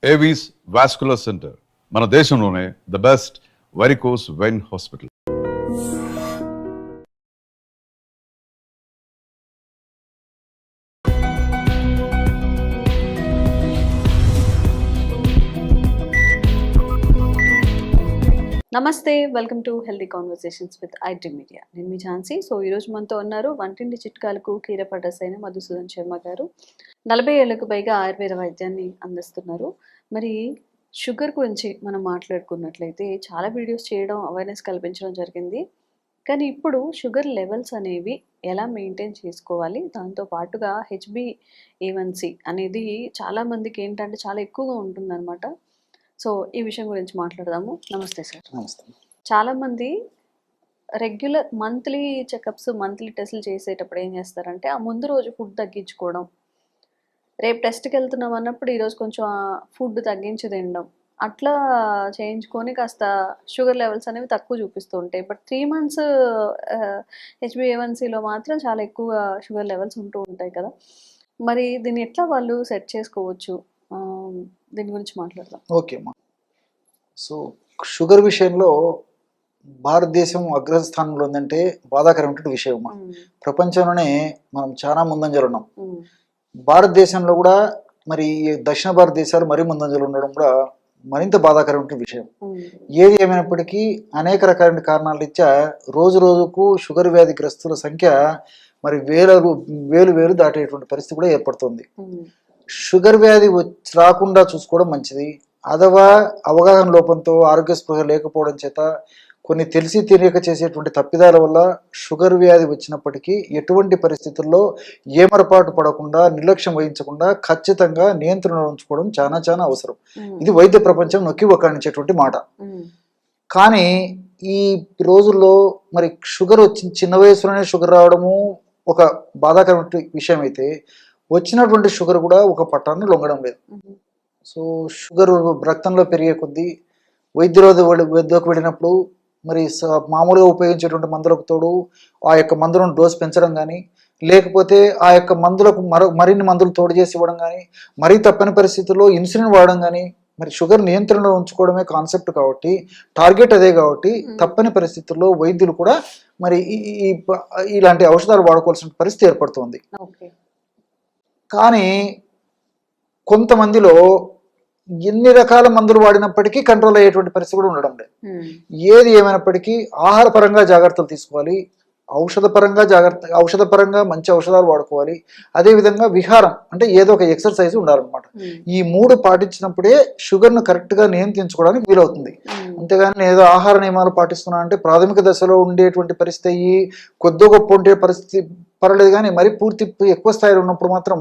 Avis vascular center మన దేశంలోనే the best varicose vein hospital. నమస్తే, welcome to healthy conversations with IT media. నేను మీ ఝాన్సీ. సో ఈరోజు మనతో ఉన్నారు వంటింటి చిట్కాలకు కీరపడ్డసైన మధుసూదన్ శర్మ గారు. 40 ఏళ్లకు పైగా ఆయుర్వేద వైద్యాన్ని అందిస్తున్నారు. మరి షుగర్ గురించి మనం మాట్లాడుకున్నట్లయితే చాలా వీడియోస్ చేయడం, అవేర్నెస్ కల్పించడం జరిగింది. కానీ ఇప్పుడు షుగర్ లెవెల్స్ అనేవి ఎలా మెయింటైన్ చేసుకోవాలి, దాంతో పాటుగా HbA1c అనేది చాలామందికి ఏంటంటే చాలా ఎక్కువగా ఉంటుందన్నమాట. సో ఈ విషయం గురించి మాట్లాడదాము. నమస్తే సార్. నమస్తే. చాలామంది రెగ్యులర్ మంత్లీ చెకప్స్, మంత్లీ టెస్టులు చేసేటప్పుడు ఏం చేస్తారంటే ఆ ముందు రోజు ఫుడ్ తగ్గించుకోవడం, రేపు టెస్ట్కి వెళ్తున్నాం అన్నప్పుడు ఈరోజు కొంచెం ఫుడ్ తగ్గించి తినడం, అట్లా చేయించుకొని కాస్త షుగర్ లెవెల్స్ అనేవి తక్కువ చూపిస్తూ ఉంటాయి. బట్ 3 months HbA1cలో మాత్రం చాలా ఎక్కువ షుగర్ లెవెల్స్ ఉంటూ ఉంటాయి కదా. మరి దీన్ని ఎట్లా వాళ్ళు సెట్ చేసుకోవచ్చు, దీని గురించి మాట్లాడదాం. ఓకే అమ్మా. సో షుగర్ విషయంలో భారతదేశం అగ్రస్థానంలో ఉందంటే బాధాకరమైన విషయం అమ్మా. ప్రపంచంలోనే మనం చాలా ముందంజలు ఉన్నాం. భారతదేశంలో కూడా మరి దక్షిణ భారతదేశాలు మరీ ముందంజలు ఉండడం కూడా మరింత బాధాకరమైన విషయం. ఏది ఏమైనప్పటికీ అనేక రకాలైన కారణాల రీత్యా రోజు రోజుకు షుగర్ వ్యాధిగ్రస్తుల సంఖ్య మరి వేలు దాటేటువంటి పరిస్థితి కూడా ఏర్పడుతుంది. షుగర్ వ్యాధి రాకుండా చూసుకోవడం మంచిది. అథవా అవగాహన లోపంతో, ఆరోగ్య స్పృహ లేకపోవడం చేత, కొన్ని తెలిసి తెలియక చేసేటువంటి తప్పిదాల వల్ల షుగర్ వ్యాధి వచ్చినప్పటికీ ఎటువంటి పరిస్థితుల్లో ఏమరపాటు పడకుండా, నిర్లక్ష్యం వహించకుండా ఖచ్చితంగా నియంత్రణ ఉంచుకోవడం చాలా చాలా అవసరం. ఇది వైద్య ప్రపంచం నొక్కి వక్కాణించేటువంటి మాట. కానీ ఈ రోజుల్లో మరి షుగర్ చిన్న వయసులోనే షుగర్ రావడము ఒక బాధాకరమైన విషయం అయితే, వచ్చినటువంటి షుగర్ కూడా ఒక పట్టాన్ని లొంగడం లేదు. సో షుగర్ రక్తంలో పెరిగే కొద్దీ వద్దకు వెళ్ళినప్పుడు మరి మామూలుగా ఉపయోగించేటువంటి మందులకు తోడు ఆ యొక్క మందులను డోస్ పెంచడం కానీ, లేకపోతే ఆ యొక్క మందులకు మరిన్ని మందులు తోడు చేసి ఇవ్వడం కానీ, మరీ తప్పని పరిస్థితుల్లో ఇన్సులిన్ వాడడం కానీ, మరి షుగర్ నియంత్రణలో ఉంచుకోవడమే కాన్సెప్ట్ కాబట్టి, టార్గెట్ అదే కాబట్టి తప్పని పరిస్థితుల్లో వైద్యులు కూడా మరి ఇలాంటి ఔషధాలు వాడుకోవాల్సిన పరిస్థితి ఏర్పడుతుంది. కానీ కొంతమందిలో ఎన్ని రకాల మందులు వాడినప్పటికీ కంట్రోల్ అయ్యేటువంటి పరిస్థితి కూడా ఉండడం లేదు. ఏది ఏమైనప్పటికీ ఆహార పరంగా జాగ్రత్తలు తీసుకోవాలి, ఔషధ పరంగా మంచి ఔషధాలు వాడుకోవాలి. అదేవిధంగా విహారం అంటే ఏదో ఒక ఎక్సర్సైజ్ ఉండాలన్నమాట. ఈ 3 పాటించినప్పుడే షుగర్ను కరెక్ట్గా నియంత్రించుకోవడానికి వీలవుతుంది. అంతేగాని ఏదో ఆహార నియమాలు పాటిస్తున్నా అంటే ప్రాథమిక దశలో ఉండేటువంటి పరిస్థితి కొద్ది గొప్ప ఉండే పరిస్థితి పర్వాలేదు, కానీ మరీ పూర్తి ఎక్కువ స్థాయిలో ఉన్నప్పుడు మాత్రం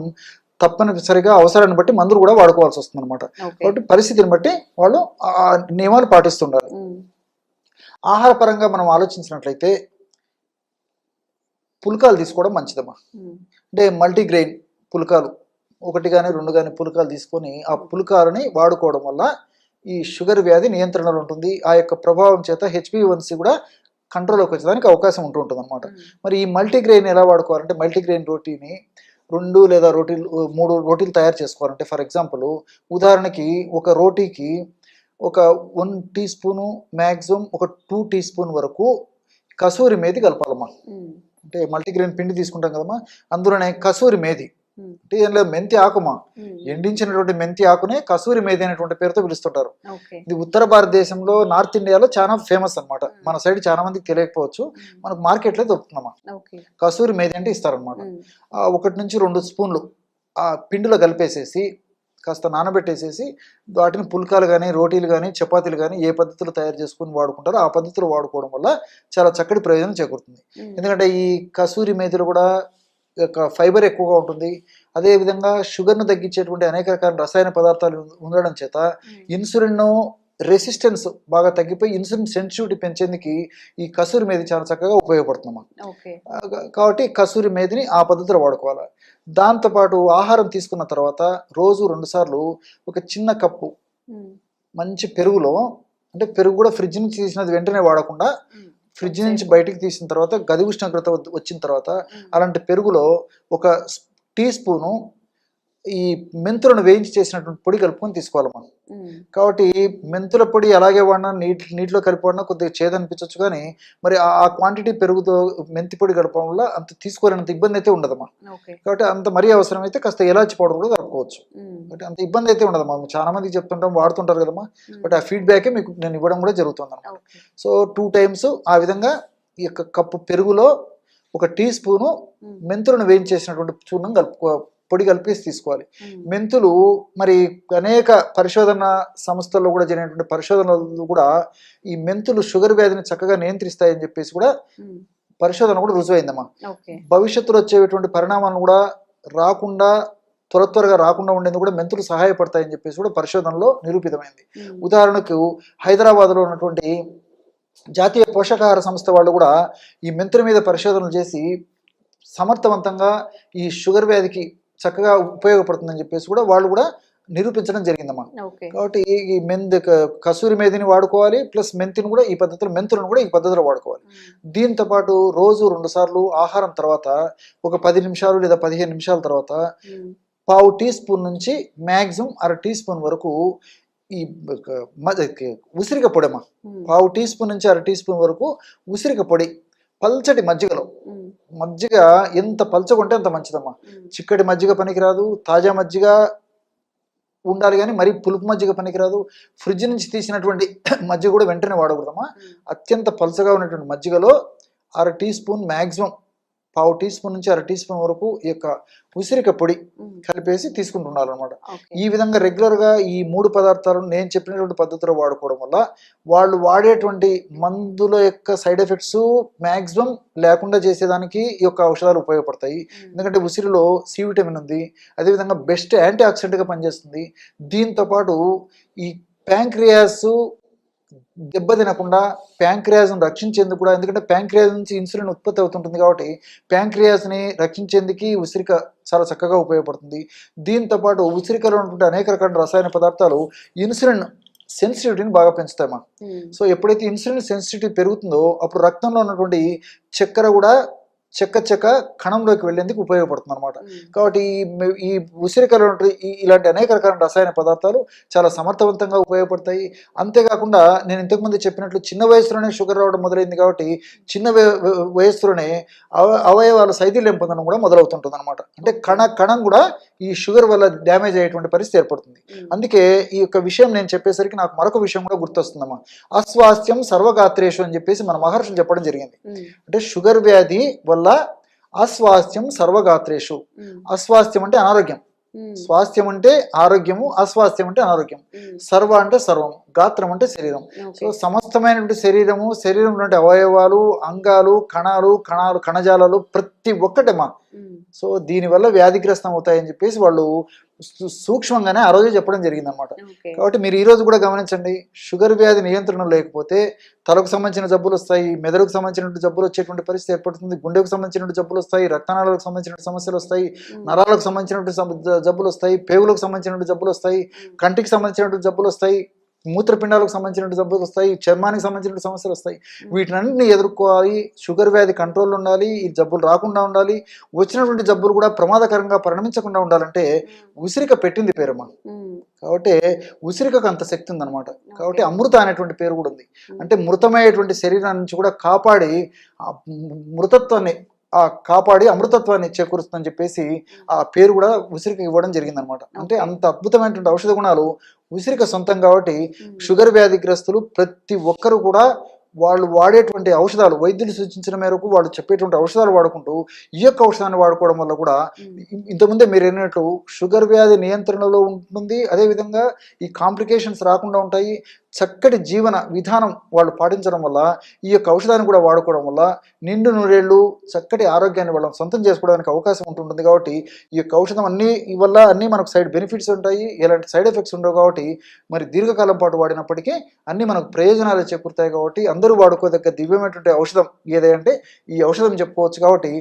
తప్పనిసరిగా అవసరాన్ని బట్టి మందులు కూడా వాడుకోవాల్సి వస్తుంది అనమాట. కాబట్టి పరిస్థితిని బట్టి వాళ్ళు ఆ నియమాలు పాటిస్తుండాలి. ఆహార పరంగా మనం ఆలోచించినట్లయితే పుల్కాలు తీసుకోవడం మంచిదమ్మా. అంటే మల్టీగ్రెయిన్ పుల్కాలు 1 కానీ 2 కానీ పుల్కాలు తీసుకొని ఆ పుల్కాలని వాడుకోవడం వల్ల ఈ షుగర్ వ్యాధి నియంత్రణలో ఉంటుంది. ఆ యొక్క ప్రభావం చేత HbA1c కూడా కంట్రోల్లోకి వచ్చేదానికి అవకాశం ఉంటుంది అనమాట. మరి ఈ మల్టీగ్రెయిన్ ఎలా వాడుకోవాలంటే, మల్టీగ్రెయిన్ రోటీని 2 లేదా 3 రోటీలు తయారు చేసుకోవాలంటే, ఫర్ ఎగ్జాంపుల్ ఉదాహరణకి ఒక రోటీకి ఒక 1 టీ స్పూను మ్యాక్సిమం ఒక 2 టీ స్పూన్ వరకు కసూరి మేతి కలపాలమ్మా. అంటే మల్టీగ్రెయిన్ పిండి తీసుకుంటాం కదమ్మా, అందులోనే కసూరి మేతి అంటే ఏం లేదు, మెంతి ఆకుమా, ఎండించినటువంటి మెంతి ఆకునే కసూరి మేతి అనేటువంటి పేరుతో పిలుస్తుంటారు. ఇది ఉత్తర భారతదేశంలో, నార్త్ ఇండియాలో చాలా ఫేమస్ అనమాట. మన సైడ్ చాలా మందికి తెలియకపోవచ్చు, మనకు మార్కెట్లో దొరుకుతుందమ్మా. కసూరి మేతి అంటే ఇస్తారనమాట. 1 నుంచి 2 స్పూన్లు ఆ పిండిలో కలిపేసేసి కాస్త నానబెట్టేసేసి వాటిని పుల్కాలు కానీ, రోటీలు కానీ, చపాతీలు కానీ ఏ పద్ధతిలో తయారు చేసుకుని వాడుకుంటారో ఆ పద్ధతిలో వాడుకోవడం వల్ల చాలా చక్కటి ప్రయోజనం చేకూరుతుంది. ఎందుకంటే ఈ కసూరి మేతిలో కూడా ఫైబర్ ఎక్కువగా ఉంటుంది. అదేవిధంగా షుగర్ను తగ్గించేటువంటి అనేక రకాల రసాయన పదార్థాలు ఉండడం చేత ఇన్సులిన్ రెసిస్టెన్స్ బాగా తగ్గిపోయి ఇన్సులిన్ సెన్సిటివిటీ పెంచేందుకు ఈ కసూరి మేది చాలా చక్కగా ఉపయోగపడుతుందమ్మా. కాబట్టి కసూరి మేదిని ఆ పద్ధతిలో వాడుకోవాలి. దాంతోపాటు ఆహారం తీసుకున్న తర్వాత రోజు 2 సార్లు ఒక చిన్న కప్పు మంచి పెరుగులో, అంటే పెరుగు కూడా ఫ్రిడ్జ్ నుంచి తీసినది వెంటనే వాడకుండా, ఫ్రిడ్జ్ నుంచి బయటికి తీసిన తర్వాత గది ఉష్ణోగ్రత వచ్చిన తర్వాత అలాంటి పెరుగులో 1 టీ స్పూను ఈ మెంతులను వేయించి చేసినటువంటి పొడి కలుపుకొని తీసుకోవాలమ్మా. ఉమ్, కాబట్టి మెంతుల పొడి అలాగే వాడినా నీటిలో కలిపి వాడినా కొద్దిగా చేదు అనిపించవచ్చు, కానీ మరి ఆ క్వాంటిటీ పెరుగుతో మెంతి పొడి కలపడం వల్ల అంత తీసుకోలేనంత ఇబ్బంది అయితే ఉండదమ్మా. ఓకే. కాబట్టి అంత మరీ అవసరం అయితే కాస్త ఇలాచి పౌడర్ కూడా కలుపుకోవచ్చు. ఉమ్, బట్ అంత ఇబ్బంది అయితే ఉండదమ్మా. చాలా మందికి చెప్తుంటాం, వాడుతుంటారు కదమ్మా. ఉమ్, బట్ ఆ ఫీడ్బ్యాకే మీకు నేను ఇవ్వడం కూడా జరుగుతుంది అన్నమాట. ఓకే. సో 2 times ఆ విధంగా ఈ యొక్క కప్పు పెరుగులో 1 టీ స్పూను ఉమ్, మెంతులను వేయించేసినటువంటి చూర్ణం పొడి కలిపేసి తీసుకోవాలి. ఉమ్, మెంతులు మరి అనేక పరిశోధన సంస్థల్లో కూడా జరిగినటువంటి పరిశోధనలు కూడా ఈ మెంతులు షుగర్ వ్యాధిని చక్కగా నియంత్రిస్తాయని చెప్పేసి కూడా ఉమ్, పరిశోధన కూడా రుజువైందమ్మా. ఓకే. భవిష్యత్తులో వచ్చేటువంటి పరిణామాలను కూడా రాకుండా త్వరగా రాకుండా ఉండేందుకు కూడా మెంతులు సహాయపడతాయని చెప్పేసి కూడా పరిశోధనలో నిరూపితమైంది. ఉమ్, ఉదాహరణకు హైదరాబాద్లో ఉన్నటువంటి జాతీయ పోషకాహార సంస్థ వాళ్ళు కూడా ఈ మెంతుల మీద పరిశోధనలు చేసి సమర్థవంతంగా ఈ షుగర్ వ్యాధికి చక్కగా ఉపయోగపడుతుందని చెప్పేసి కూడా వాళ్ళు కూడా నిరూపించడం జరిగిందమ్మా. ఓకే. కాబట్టి ఈ కసూరి మేధిని వాడుకోవాలి, ప్లస్ మెంతులను కూడా ఈ పద్ధతిలో వాడుకోవాలి. ఉమ్, దీంతో పాటు రోజు 2 సార్లు ఆహారం తర్వాత ఒక 10 నిమిషాలు లేదా 15 నిమిషాల తర్వాత ఉమ్, 1/2 టీ స్పూన్ నుంచి మ్యాక్సిమం 1/2 టీ స్పూన్ వరకు ఈ ఉసిరిక పొడమ్మా. ఉమ్, 1/2 టీ స్పూన్ నుంచి 1/2 టీ స్పూన్ వరకు ఉసిరిక పొడి పల్చటి మజ్జిగలో. ఉమ్, మజ్జిగ ఎంత పల్చగా ఉంటే అంత మంచిదమ్మా. ఉమ్, చిక్కటి మజ్జిగ పనికిరాదు, తాజా మజ్జిగ ఉండాలి, కానీ మరి పులుపు మజ్జిగ పనికిరాదు. ఫ్రిడ్జ్ నుంచి తీసినటువంటి మజ్జిగ కూడా వెంటనే వాడకూడదమ్మా. ఉమ్, అత్యంత పల్చగా ఉన్నటువంటి మజ్జిగలో 1/2 teaspoon maximum 1/2 teaspoon నుంచి 1/2 టీ స్పూన్ వరకు ఈ యొక్క ఉసిరిక పొడి ఉమ్, కలిపేసి తీసుకుంటున్నారనమాట. ఓకే. ఈ విధంగా రెగ్యులర్గా ఈ 3 పదార్థాలను నేను చెప్పినటువంటి పద్ధతిలో వాడుకోవడం వల్ల వాళ్ళు వాడేటువంటి మందుల యొక్క సైడ్ ఎఫెక్ట్స్ మ్యాక్సిమం లేకుండా చేసేదానికి ఈ యొక్క ఔషధాలు ఉపయోగపడతాయి. ఉమ్, ఎందుకంటే ఉసిరిలో సి విటమిన్ ఉంది, అదేవిధంగా బెస్ట్ యాంటీ ఆక్సిడెంట్గా పనిచేస్తుంది. దీంతోపాటు ఈ ప్యాంక్రియాస్ దెబ్బతినకుండా ప్యాంక్రియాస్ను రక్షించేందుకు కూడా, ఎందుకంటే ప్యాంక్రియాస్ నుంచి ఇన్సులిన్ ఉత్పత్తి అవుతుంటుంది కాబట్టి ప్యాంక్రియాస్ని రక్షించేందుకు ఉసిరిక చాలా చక్కగా ఉపయోగపడుతుంది. దీంతోపాటు ఉసిరికలో ఉన్నటువంటి అనేక రకాల రసాయన పదార్థాలు ఇన్సులిన్ సెన్సిటివిటీని బాగా పెంచుతాయమ్మా. ఉమ్, సో ఎప్పుడైతే ఇన్సులిన్ సెన్సిటివిటీ పెరుగుతుందో అప్పుడు రక్తంలో ఉన్నటువంటి చక్కెర కూడా చెక్క కణంలోకి వెళ్ళేందుకు ఉపయోగపడుతుంది అనమాట. ఉమ్, కాబట్టి ఈ ఉసిరికలో ఇలాంటి అనేక రకాల రసాయన పదార్థాలు చాలా సమర్థవంతంగా ఉపయోగపడతాయి. అంతేకాకుండా నేను ఇంతకుముందు చెప్పినట్లు చిన్న వయసులోనే షుగర్ రావడం మొదలైంది కాబట్టి చిన్న వయస్సులోనే అవయవాల శైథిల్యం పొందడం కూడా మొదలవుతుంటుంది అనమాట. అంటే కణం కూడా ఈ షుగర్ వల్ల డ్యామేజ్ అయ్యేటువంటి పరిస్థితి ఏర్పడుతుంది. ఉమ్, అందుకే ఈ యొక్క విషయం నేను చెప్పేసరికి నాకు మరొక విషయం కూడా గుర్తొస్తుందమ్మా. అస్వాస్థ్యం సర్వగాత్రేషు అని చెప్పేసి మన మహర్షులు చెప్పడం జరిగింది. ఉమ్, అంటే షుగర్ వ్యాధి వల్ల అస్వాస్థ్యం సర్వగాత్రేషు. ఉమ్, అస్వాస్థ్యం అంటే అనారోగ్యం, ఉమ్, స్వాస్థ్యం అంటే ఆరోగ్యము, అస్వాస్థ్యం అంటే అనారోగ్యం. ఉమ్, సర్వ అంటే సర్వం, గాత్రం అంటే శరీరం. So okay. సమస్తమైనటువంటి శరీరంలో అవయవాలు, అంగాలు, కణజాలాలు ప్రతి ఒక్కటేమా. ఉమ్, సో దీనివల్ల వ్యాధిగ్రస్తం అవుతాయని చెప్పేసి వాళ్ళు సూక్ష్మంగానే ఆ రోజే చెప్పడం జరిగింది అనమాట. ఓకే. కాబట్టి మీరు ఈ రోజు కూడా గమనించండి, షుగర్ వ్యాధి నియంత్రణ లేకపోతే తలకు సంబంధించిన జబ్బులు వస్తాయి, మెదడుకు సంబంధించినటువంటి జబ్బులు వచ్చేటువంటి పరిస్థితి ఏర్పడుతుంది, గుండెకు సంబంధించినటువంటి జబ్బులు వస్తాయి, రక్తనాళాలకు సంబంధించిన సమస్యలు వస్తాయి, ఉమ్, నరాలకు సంబంధించినటువంటి జబ్బులు వస్తాయి, పేగులకు సంబంధించినటువంటి జబ్బులు వస్తాయి, ఉమ్, కంటికి సంబంధించినటువంటి జబ్బులు వస్తాయి, మూత్రపిండాలకు సంబంధించిన జబ్బులు వస్తాయి, చర్మానికి సంబంధించిన సమస్యలు వస్తాయి. వీటినన్నింటినీ ఎదుర్కోవాలి. షుగర్ వ్యాధి కంట్రోల్లో ఉండాలి, ఈ జబ్బులు రాకుండా ఉండాలి, వచ్చినటువంటి జబ్బులు కూడా ప్రమాదకరంగా పరిణమించకుండా ఉండాలంటే ఉసిరిక పెట్టింది పేరమ్మా. ఉమ్, కాబట్టి ఉసిరికకు అంత శక్తి ఉందన్నమాట. కాబట్టి ఓకే. అమృత అనేటువంటి పేరు కూడా ఉంది. అంటే మృతమయ్యేటువంటి శరీరాన్ని నుంచి కూడా కాపాడి ఆ మృతత్వాన్ని కాపాడి అమృతత్వాన్ని చేకూరుస్తుందని చెప్పేసి ఆ పేరు కూడా ఉసిరికి ఇవ్వడం జరిగిందనమాట. అంటే అంత అద్భుతమైనటువంటి ఔషధ గుణాలు ఉసిరిక సొంతం. కాబట్టి ఉమ్, షుగర్ వ్యాధిగ్రస్తులు ప్రతి ఒక్కరు కూడా వాళ్ళు వాడేటువంటి ఔషధాలు, వైద్యులు సూచించిన మేరకు వాళ్ళు చెప్పేటువంటి ఔషధాలు వాడుకుంటూ ఈ యొక్క ఔషధాన్ని వాడుకోవడం వల్ల కూడా ఉమ్, ఇంతకుముందే మీరు అన్నట్లు షుగర్ వ్యాధి నియంత్రణలో ఉంటుంది. అదేవిధంగా ఈ కాంప్లికేషన్స్ రాకుండా ఉంటాయి. చక్కటి జీవన విధానం వాళ్ళు పాటించడం వల్ల, ఈ యొక్క ఔషధాన్ని కూడా వాడుకోవడం వల్ల నిండు నూరేళ్ళు చక్కటి ఆరోగ్యాన్ని వాళ్ళని సొంతం చేసుకోవడానికి అవకాశం ఉంటుంది. కాబట్టి ఈ యొక్క ఔషధం అన్నీ మనకు సైడ్ బెనిఫిట్స్ ఉంటాయి, ఎలాంటి సైడ్ ఎఫెక్ట్స్ ఉండవు. కాబట్టి మరి దీర్ఘకాలం పాటు వాడినప్పటికీ అన్నీ మనకు ప్రయోజనాలు చేకూరుతాయి. కాబట్టి అందరూ వాడుకోదగ్గ దివ్యమైనటువంటి ఔషధం ఏదంటే ఈ ఔషధం చెప్పుకోవచ్చు. కాబట్టి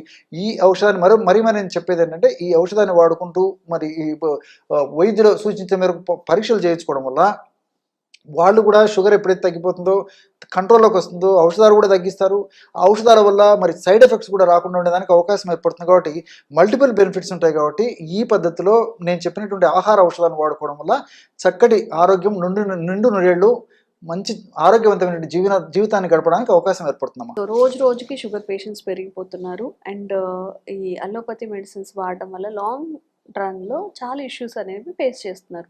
ఈ ఔషధాన్ని మరి నేను చెప్పేది ఏంటంటే ఈ ఔషధాన్ని వాడుకుంటూ మరి ఈ వైద్యులు సూచించే మేరకు పరీక్షలు చేయించుకోవడం వల్ల వాళ్ళు కూడా షుగర్ ఎప్పుడైతే తగ్గిపోతుందో కంట్రోల్లోకి వస్తుందో ఔషధాలు కూడా తగ్గిస్తారు. ఆ ఔషధాల వల్ల మరి సైడ్ ఎఫెక్ట్స్ కూడా రాకుండా ఉండడానికి అవకాశం ఏర్పడుతుంది. కాబట్టి మల్టిపుల్ బెనిఫిట్స్ ఉంటాయి. కాబట్టి ఈ పద్ధతిలో నేను చెప్పినటువంటి ఆహార ఔషధాలను వాడుకోవడం వల్ల చక్కటి ఆరోగ్యం, నిండు నూరేళ్ళు మంచి ఆరోగ్యవంతమైన జీవితాన్ని గడపడానికి అవకాశం ఏర్పడుతుందమ్మా. సో రోజు రోజుకి షుగర్ పేషెంట్స్ పెరిగిపోతున్నారు. అండ్ ఈ అలోపతి మెడిసిన్స్ వాడడం వల్ల లాంగ్ రన్లో చాలా ఇష్యూస్ అనేవి ఫేస్ చేస్తున్నారు.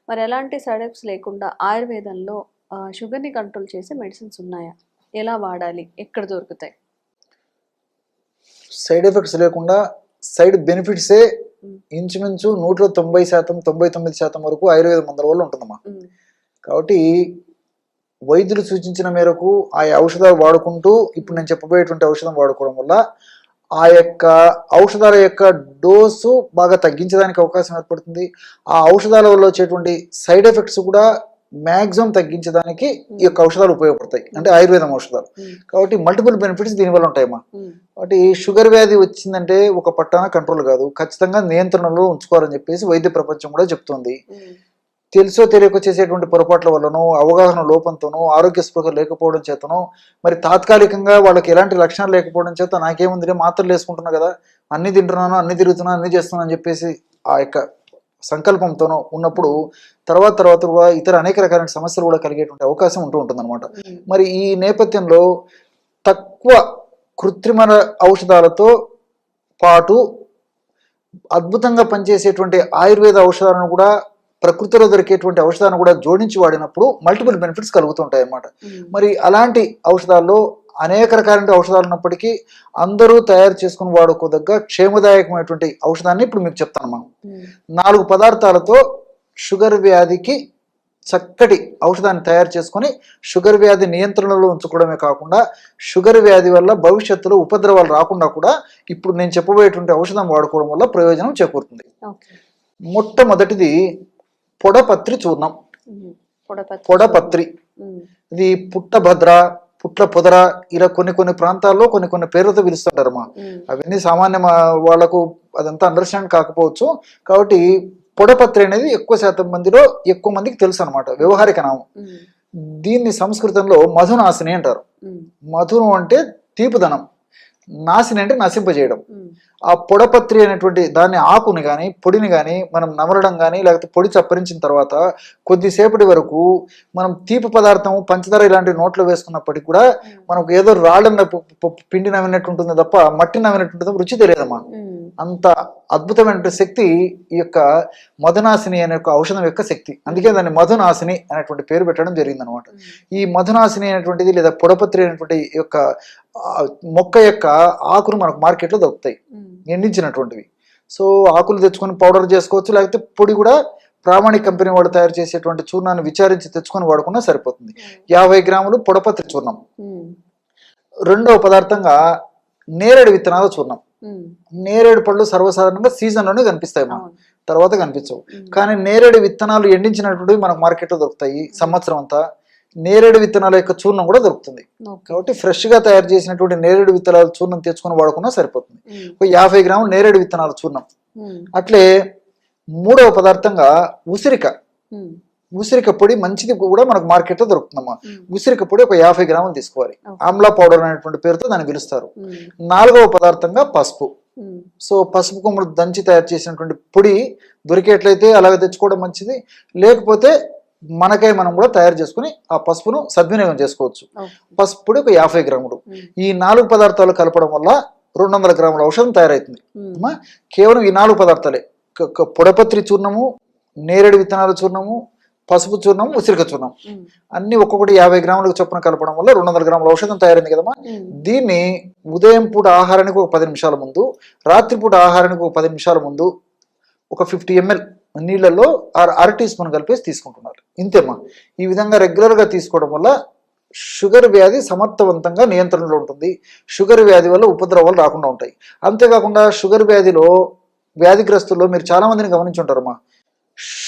మరి ఎలాంటి సైడ్ ఎఫెక్ట్స్ లేకుండా ఆయుర్వేదంలో షుగర్ని కంట్రోల్ చేసే మెడిసిన్స్ ఉన్నాయా? ఎలా వాడాలి? ఎక్కడ దొరుకుతాయి? సైడ్ ఎఫెక్ట్స్ లేకుండా సైడ్ బెనిఫిట్సే ఇంచుమించు 190%, 99% వరకు ఆయుర్వేద మందుల వల్ల ఉంటుందమ్మా. కాబట్టి వైద్యులు సూచించిన మేరకు ఆ ఔషధాలు వాడుకుంటూ ఇప్పుడు నేను చెప్పబోయేటువంటి ఔషధం వాడుకోవడం వల్ల ఆ యొక్క ఔషధాల యొక్క డోసు బాగా తగ్గించడానికి అవకాశం ఏర్పడుతుంది. ఆ ఔషధాల వల్ల వచ్చేటువంటి సైడ్ ఎఫెక్ట్స్ కూడా మ్యాక్సిమం తగ్గించడానికి ఈ యొక్క ఔషధాలు ఉపయోగపడతాయి, అంటే ఆయుర్వేదం ఔషధాలు. కాబట్టి మల్టిపుల్ బెనిఫిట్స్ దీనివల్ల ఉంటాయమ్మా. కాబట్టి షుగర్ వ్యాధి వచ్చిందంటే ఒక పట్టాన కంట్రోల్ కాదు, ఖచ్చితంగా నియంత్రణలో ఉంచుకోవాలని చెప్పేసి వైద్య ప్రపంచం కూడా చెప్తుంది. తెలుసో తెలియక చేసేటువంటి పొరపాట్ల వల్లనో, అవగాహన లోపంతోనో, ఆరోగ్య స్పృహ లేకపోవడం చేతనో, మరి తాత్కాలికంగా వాళ్ళకి ఎలాంటి లక్షణాలు లేకపోవడం చేత నాకేముంది మాత్రలు వేసుకుంటున్నా కదా, అన్ని తింటున్నాను, అన్ని తిరుగుతున్నాను, అన్ని చేస్తున్నాను అని చెప్పేసి ఆ యొక్క సంకల్పంతోనో ఉన్నప్పుడు తర్వాత కూడా ఇతర అనేక రకాలైన సమస్యలు కూడా కలిగేటువంటి అవకాశం ఉంటుంది అనమాట. మరి ఈ నేపథ్యంలో తక్కువ కృత్రిమ ఔషధాలతో పాటు అద్భుతంగా పనిచేసేటువంటి ఆయుర్వేద ఔషధాలను కూడా, ప్రకృతిలో దొరికేటువంటి ఔషధాలను కూడా జోడించి వాడినప్పుడు మల్టిపుల్ బెనిఫిట్స్ కలుగుతుంటాయి అన్నమాట. మరి అలాంటి ఔషధాల్లో అనేక రకాలైన ఔషధాలు ఉన్నప్పటికీ అందరూ తయారు చేసుకుని వాడుకోదగ్గ క్షేమదాయకమైనటువంటి ఔషధాన్ని ఇప్పుడు మీకు చెప్తాను. 4 పదార్థాలతో షుగర్ వ్యాధికి చక్కటి ఔషధాన్ని తయారు చేసుకొని షుగర్ వ్యాధి నియంత్రణలో ఉంచుకోవడమే కాకుండా షుగర్ వ్యాధి వల్ల భవిష్యత్తులో ఉపద్రవాలు రాకుండా కూడా ఇప్పుడు నేను చెప్పబోయేటువంటి ఔషధం వాడుకోవడం వల్ల ప్రయోజనం చేకూరుతుంది. మొట్టమొదటిది పొడపత్రి చూర్ణం. పొడపత్రి ఇది పుట్టభద్ర, పుట్ల పొదర, ఇలా కొన్ని ప్రాంతాల్లో కొన్ని పేర్లతో పిలుస్తుంటారమ్మా. అవన్నీ సామాన్య వాళ్లకు అదంతా అండర్స్టాండ్ కాకపోవచ్చు. కాబట్టి పొడపత్రి అనేది ఎక్కువ శాతం మందిలో ఎక్కువ మందికి తెలుసు అనమాట, వ్యవహారిక నామం. దీన్ని సంస్కృతంలో మధునాశిని అంటారు. మధును అంటే తీపుదనం, నాశిని అంటే నశింపజేయడం. ఆ పొడపత్రి అనేటువంటి దాన్ని ఆకుని కానీ పొడిని కానీ మనం నమలడం కానీ లేకపోతే పొడి చప్పరించిన తర్వాత కొద్దిసేపటి వరకు మనం తీపి పదార్థం, పంచదార ఇలాంటి నోట్లో వేసుకున్నప్పటికీ కూడా మనకు ఏదో రాళ్ళన్న పిండి నవ్వినట్టు ఉంటుంది తప్ప మట్టి నవ్వినట్టు ఉంటుంది, రుచి తెలియదమ్మా. అంత అద్భుతమైన శక్తి ఈ యొక్క మధునాశిని అనే ఒక ఔషధం యొక్క శక్తి. అందుకే దాన్ని మధునాశిని అనేటువంటి పేరు పెట్టడం జరిగింది అనమాట. ఈ మధునాశిని అనేటువంటిది లేదా పొడపత్రి అనేటువంటి యొక్క మొక్క యొక్క ఆకులు మనకు మార్కెట్లో దొరుకుతాయి, ఎండించినటువంటివి. సో ఆకులు తెచ్చుకొని పౌడర్ చేసుకోవచ్చు, లేకపోతే పొడి కూడా ప్రామాణిక కంపెనీ వాడు తయారు చేసేటువంటి చూర్ణాన్ని విచారించి తెచ్చుకొని వాడుకున్నా సరిపోతుంది. 50 గ్రాములు పొడపత్రి చూర్ణం. రెండవ పదార్థంగా నేరేడు విత్తనాల చూర్ణం. నేరేడు పళ్ళు సర్వసాధారణంగా సీజన్లోనే కనిపిస్తాయి, తర్వాత కనిపించవు. కానీ నేరేడు విత్తనాలు ఎండించినటువంటివి మనకు మార్కెట్లో దొరుకుతాయి సంవత్సరం అంతా. నేరేడు విత్తనాల యొక్క చూర్ణం కూడా దొరుకుతుంది. కాబట్టి ఫ్రెష్ గా తయారు చేసినటువంటి నేరేడు విత్తనాల చూర్ణం తెచ్చుకొని వాడుకున్నా సరిపోతుంది. 50 గ్రాములు నేరేడు విత్తనాల చూర్ణం. అట్లే మూడవ పదార్థంగా ఉసిరిక. ఉసిరిక పొడి మంచిది కూడా మనకు మార్కెట్లో దొరుకుతుందమ్మా. ఉసిరిక పొడి ఒక 50 గ్రాములు తీసుకోవాలి. ఆమ్లా పౌడర్ అనేటువంటి పేరుతో దాన్ని పిలుస్తారు. 4వ పదార్థంగా పసుపు. సో పసుపు కొమ్ములు దంచి తయారు చేసినటువంటి పొడి దొరికేట్లయితే అలాగే తెచ్చుకోవడం మంచిది. లేకపోతే మనకై మనం కూడా తయారు చేసుకుని ఆ పసుపును సద్వినియోగం చేసుకోవచ్చు. పసుపు పొడి ఒక 50 గ్రాములు. ఈ 4 పదార్థాలు కలపడం వల్ల 200 గ్రాముల ఔషధం తయారవుతుంది. కేవలం ఈ 4 పదార్థాలే, పొడపత్రి చూర్ణము, నేరేడు విత్తనాల చూర్ణము, పసుపు చూర్ణం, ఉసిరిక చూర్ణం అన్ని ఒక్కొక్కటి 50 గ్రాములకు చొప్పున కలపడం వల్ల 200 గ్రాముల ఔషధం తయారైంది కదమ్మా. దీన్ని ఉదయం పూట ఆహారానికి ఒక 10 నిమిషాల ముందు, రాత్రిపూట ఆహారానికి ఒక 10 నిమిషాల ముందు ఒక 50 ml నీళ్ళల్లో 1/2 టీ స్పూన్ కలిపేసి తీసుకుంటున్నారు. ఇంతేమ్మా. ఈ విధంగా రెగ్యులర్గా తీసుకోవడం వల్ల షుగర్ వ్యాధి సమర్థవంతంగా నియంత్రణలో ఉంటుంది. షుగర్ వ్యాధి వల్ల ఉపద్రవాలు రాకుండా ఉంటాయి. అంతేకాకుండా షుగర్ వ్యాధిలో వ్యాధిగ్రస్తుల్లో మీరు చాలా మందిని గమనించుంటారమ్మా.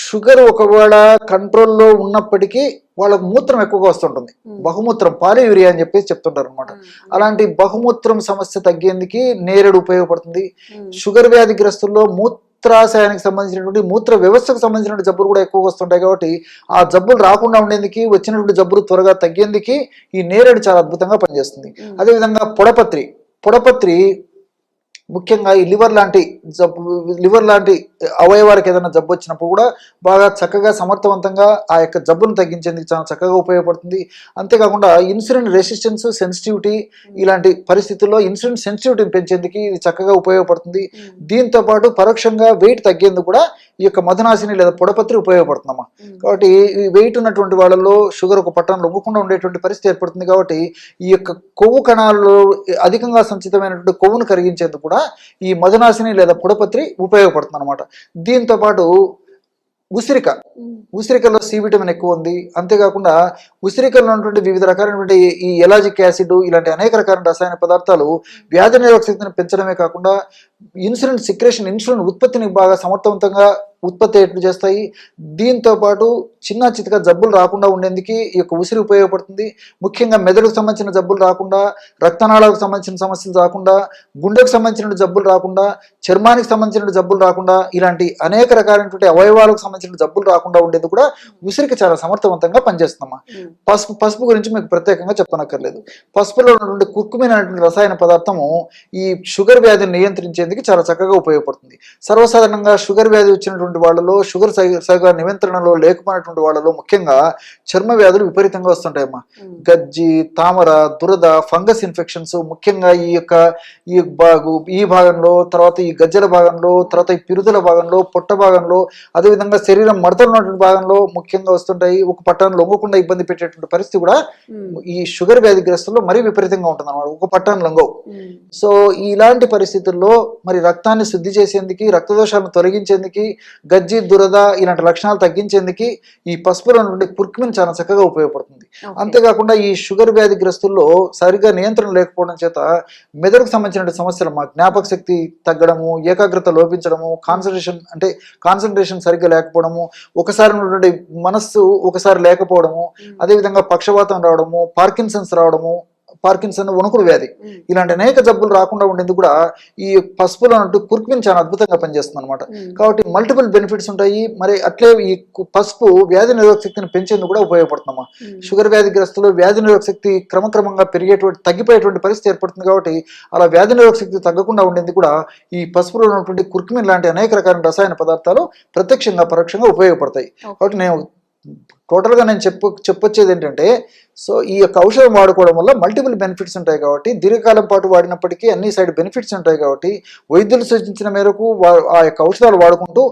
షుగర్ ఒకవేళ కంట్రోల్లో ఉన్నప్పటికీ వాళ్ళకు మూత్రం ఎక్కువగా వస్తుంటుంది, బహుమూత్రం, పాలియూరియా అని చెప్పేసి చెప్తుంటారు అనమాట. అలాంటి బహుమూత్రం సమస్య తగ్గేందుకు నేరేడు ఉపయోగపడుతుంది. షుగర్ వ్యాధిగ్రస్తుల్లో మూత్రాశయానికి సంబంధించినటువంటి మూత్ర వ్యవస్థకు సంబంధించిన జబ్బులు కూడా ఎక్కువగా వస్తుంటాయి. కాబట్టి ఆ జబ్బులు రాకుండా ఉండేందుకు, వచ్చినటువంటి జబ్బులు త్వరగా తగ్గేందుకు ఈ నేరేడు చాలా అద్భుతంగా పనిచేస్తుంది. అదేవిధంగా పొడపత్రి ముఖ్యంగా ఈ లివర్ లాంటి అవయవాలకు ఏదైనా జబ్బు వచ్చినప్పుడు కూడా బాగా చక్కగా సమర్థవంతంగా ఆ యొక్క జబ్బును తగ్గించేందుకు చాలా చక్కగా ఉపయోగపడుతుంది. అంతేకాకుండా ఇన్సులిన్ రెసిస్టెన్స్, సెన్సిటివిటీ ఇలాంటి పరిస్థితుల్లో ఇన్సులిన్ సెన్సిటివిటీని పెంచేందుకు ఇది చక్కగా ఉపయోగపడుతుంది. దీంతో పాటు పరోక్షంగా వెయిట్ తగ్గేందుకు కూడా ఈ యొక్క మధునాశిని లేదా పొడపత్రి ఉపయోగపడుతుందమ్మా. కాబట్టి ఈ వెయిట్ ఉన్నటువంటి వాళ్ళలో షుగర్ ఒక పట్టణం లొంగకుండా ఉండేటువంటి పరిస్థితి ఏర్పడుతుంది. కాబట్టి ఈ యొక్క కొవ్వు కణాలలో అధికంగా సంచితమైనటువంటి కొవ్వును కరిగించేందుకు కూడా ఈ మధునాశిని లేదా పొడపత్రి ఉపయోగపడుతుంది అనమాట. దీంతో పాటు ఉసిరికలో సి విటమిన్ ఎక్కువ ఉంది. అంతేకాకుండా ఉసిరికలో ఉన్నటువంటి వివిధ రకాలైనటువంటి ఈ ఎలాజిక్ యాసిడ్ ఇలాంటి అనేక రకాల రసాయన పదార్థాలు వ్యాధి నిరోధక శక్తిని పెంచడమే కాకుండా ఇన్సులిన్ ఉత్పత్తిని బాగా సమర్థవంతంగా ఉత్పత్తి ఎట్లు చేస్తాయి. దీంతో పాటు చిన్న చితక జబ్బులు రాకుండా ఉండేందుకు ఈ యొక్క ఉసిరి ఉపయోగపడుతుంది. ముఖ్యంగా మెదడుకు సంబంధించిన జబ్బులు రాకుండా, రక్తనాళాలకు సంబంధించిన సమస్యలు రాకుండా, గుండెకు సంబంధించిన జబ్బులు రాకుండా, చర్మానికి సంబంధించిన జబ్బులు రాకుండా, ఇలాంటి అనేక రకాలైనటువంటి అవయవాలకు సంబంధించిన జబ్బులు రాకుండా ఉండేది కూడా ఉసిరికి చాలా సమర్థవంతంగా పనిచేస్తుందమ్మా. పసుపు గురించి మీకు ప్రత్యేకంగా చెప్పనక్కర్లేదు. పసుపులో ఉన్నటువంటి కుర్కుమిన్ అనేటువంటి రసాయన పదార్థము ఈ షుగర్ వ్యాధిని నియంత్రించేందుకు చాలా చక్కగా ఉపయోగపడుతుంది. సర్వసాధారణంగా షుగర్ వ్యాధి వచ్చినటువంటి వాళ్ళలో, షుగర్ సరిగా నియంత్రణలో లేకపోయినటువంటి వాళ్ళలో ముఖ్యంగా చర్మ వ్యాధులు విపరీతంగా వస్తుంటాయమ్మా. గజ్జి, తామర, దురద, ఫంగస్ ఇన్ఫెక్షన్స్ ముఖ్యంగా ఈ భాగంలో, తర్వాత ఈ గజ్జల భాగంలో, తర్వాత ఈ పిరుదల భాగంలో, పొట్ట భాగంలో, అదేవిధంగా శరీరం మడతలు ఉన్నటువంటి భాగంలో ముఖ్యంగా వస్తుంటాయి. ఒక పట్టాన్ని లొంగకుండా ఇబ్బంది పెట్టేటువంటి పరిస్థితి కూడా ఈ షుగర్ వ్యాధిగ్రస్తుల్లో మరీ విపరీతంగా ఉంటుంది అన్నమాట. ఒక పట్టాన్ని లొంగవు. సో ఇలాంటి పరిస్థితుల్లో మరి రక్తాన్ని శుద్ధి చేసేందుకు, రక్తదోషాలను తొలగించేందుకు, గజ్జి, దురద ఇలాంటి లక్షణాలు తగ్గించేందుకు ఈ పసుపులో నుండి కుర్కుమిన్ చాలా చక్కగా ఉపయోగపడుతుంది. అంతేకాకుండా ఈ షుగర్ వ్యాధిగ్రస్తుల్లో సరిగా నియంత్రణ లేకపోవడం చేత మెదడుకు సంబంధించిన సమస్యలు, జ్ఞాపక శక్తి తగ్గడము, ఏకాగ్రత లోపించడము, కాన్సన్ట్రేషన్ సరిగ్గా లేకపోవడము, ఒకసారి ఉన్నటువంటి మనస్సు ఒకసారి లేకపోవడము, అదేవిధంగా పక్షవాతం రావడము, పార్కిన్సన్ వణుకుడు వ్యాధి ఇలాంటి అనేక జబ్బులు రాకుండా ఉండేందుకు కూడా ఈ పసుపులో ఉన్నట్టు కుర్కుమిన్ చాలా అద్భుతంగా పనిచేస్తుంది అనమాట. కాబట్టి మల్టిపుల్ బెనిఫిట్స్ ఉంటాయి. మరి అట్లే ఈ పసుపు వ్యాధి నిరోధక శక్తిని పెంచేందుకు కూడా ఉపయోగపడుతుందమ్మా. షుగర్ వ్యాధిగ్రస్తులు వ్యాధి నిరోధక శక్తి క్రమక్రమంగా తగ్గిపోయేటువంటి పరిస్థితి ఏర్పడుతుంది. కాబట్టి అలా వ్యాధి నిరోధక శక్తి తగ్గకుండా ఉండేందుకు కూడా ఈ పసుపులో ఉన్నటువంటి కుర్కుమిన్ లాంటి అనేక రకాల రసాయన పదార్థాలు ప్రత్యక్షంగా పరోక్షంగా ఉపయోగపడతాయి. కాబట్టి టోటల్గా నేను చెప్పొచ్చేది ఏంటంటే, సో ఈ యొక్క ఔషధం వాడుకోవడం వల్ల మల్టిపుల్ బెనిఫిట్స్ ఉంటాయి. కాబట్టి దీర్ఘకాలం పాటు వాడినప్పటికీ అన్ని సైడ్ బెనిఫిట్స్ ఉంటాయి. కాబట్టి వైద్యులు సూచించిన మేరకు ఆ యొక్క ఔషధాలు వాడుకుంటూ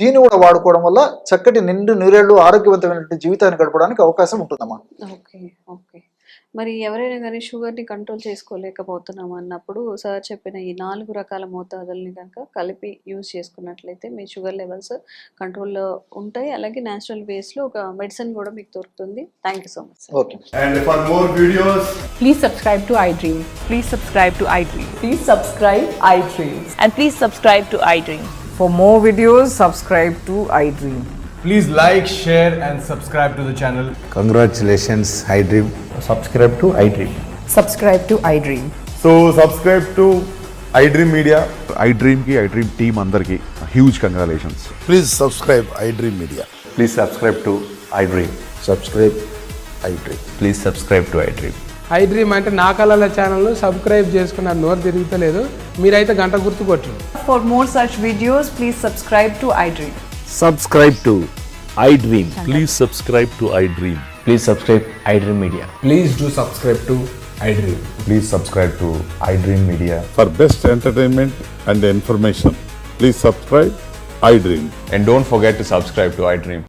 దీన్ని కూడా వాడుకోవడం వల్ల చక్కటి నిండు నూరేళ్లు ఆరోగ్యవంతమైనటువంటి జీవితాన్ని గడపడానికి అవకాశం ఉంటుందమ్మా. ఓకే. మరి ఎవరైనా కానీ షుగర్ని కంట్రోల్ చేసుకోలేకపోతున్నాం అన్నప్పుడు సార్ చెప్పిన ఈ 4 రకాల మోతాదుల్ని కనుక కలిపి యూజ్ చేసుకున్నట్లయితే మీ షుగర్ లెవెల్స్ కంట్రోల్లో ఉంటాయి. అలాగే న్యాచురల్ వేస్లో ఒక మెడిసిన్ కూడా మీకు దొరుకుతుంది. Thank you so much. Okay. And for more videos, Please subscribe to iDream. Please subscribe to iDream. Please subscribe iDream. And please subscribe to iDream. For more videos, subscribe to iDream. please like, share and subscribe to the channel. Congratulations, iDream. Subscribe to iDream. Subscribe to iDream. So subscribe to iDream Media. iDream team అందరికి huge congratulations. Please subscribe iDream Media. Please subscribe to iDream. Subscribe iDream. Please subscribe to iDream. iDream అంటే నా కళల ఛానల్ను subscribe చేసుకున్న నోరు తిరుగుతలేదు, మీరైతే గంట గుర్తు కొట్టండి. For more such videos, please subscribe to iDream. Subscribe to iDream. Please subscribe to iDream. Please subscribe iDream Media. Please do subscribe to iDream. Please subscribe to iDream Media. For best entertainment and information, please subscribe iDream. And don't forget to subscribe to iDream.